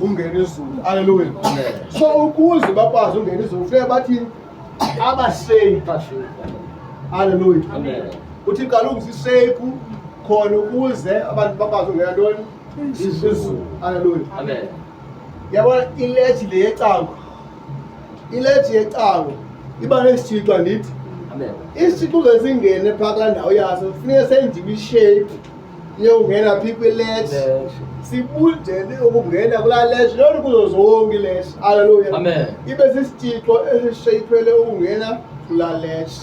ungena izulu. Haleluya. So ukuze bakwazi ungena izulu kufanele bathini? Abashape. Haleluya. Uthi kaloku sishape khona ukuze abantu bakwazi ungena ntoni? Izulu. Haleluya. Yabona ilethi le yecango. Ilethi yecango iba nesithixo ndithi. Isithixo uzesingene phakathi la ndawo yaso kufuneka senziwe ishape yokungena phi kwilethi. Sibudele ukungena kulaa lethi loo nto kuzo zonke ilethi. Haleluya. Ibe sisithixo esishapele ukungena kulaa lethi.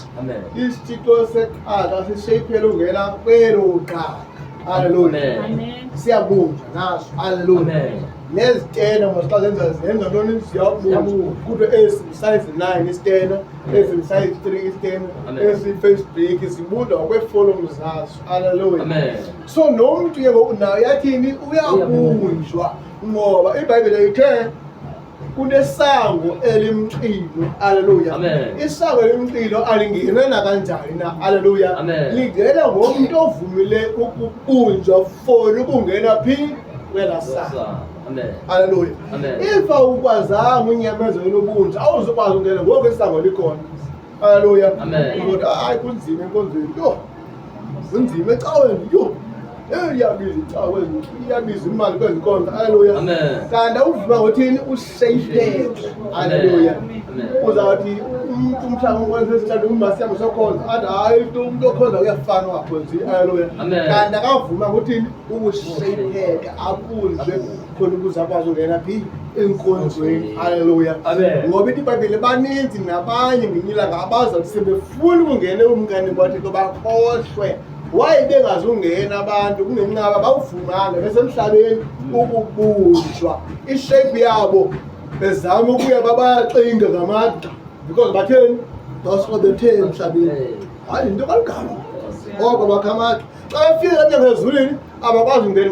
Isithixo seqaga sishapele ukungena kwelo qhaga. Haleluya. Siyabunga naso. Haleluya. Nezitena masixa zenza ntoni siyabunga kuthiwe size 9 isitena, size 3 isitena, Facebook zibunda ngokweefolomu zazo. Haleluya. So nomntu ke ngoku nayo yathini uyabunjwa ngoba iBhayibhile ithe kunesango elimxilo. Haleluya. Isango elimxilo alingena nakanjani na. Haleluya. Lingena ngomntu ovumile ukubunjwa for ukungena phi kwela sango. Haleluya. If awukwazanga unyamezelo lobunja awuzukwazi ukungena ngoku isango likhona. Haleluya. Ngoba hayi kunzima enkonzweni. Yho. Kunzima ecaweni. Yho. Iyabiza icawe iyabiza imali kwezinkonzo. Haleluya. Kanti awuvuma ngothini ushapeke. Haleluya. Uzawuthi umuntu mhlawumbe ukwenza isithathu umbasiyamo sokhonza athi hayi umuntu okhonza uyafana ungakhonzi. Haleluya. Kanti akavuma ngothini ukushapeke akuzwe khona ukuze akwazi ungena phi enkonzweni. Haleluya. Ngoba iBhayibhile baninzi nabanye ngelinye ilanga abazathi sebefuna ukungena umngane kwaThixo bakhohlwe. Why bengazungena abantu kungenqaba bawuvumanga besemhlabeni ukubunjwa ishape yabo bezama ukuya babaxinga ngamagqa because batheni that's what they tell emhlabeni. Hayi into kaligama ngoba bakhamagqa xa befika phezulini abakwazi ungena.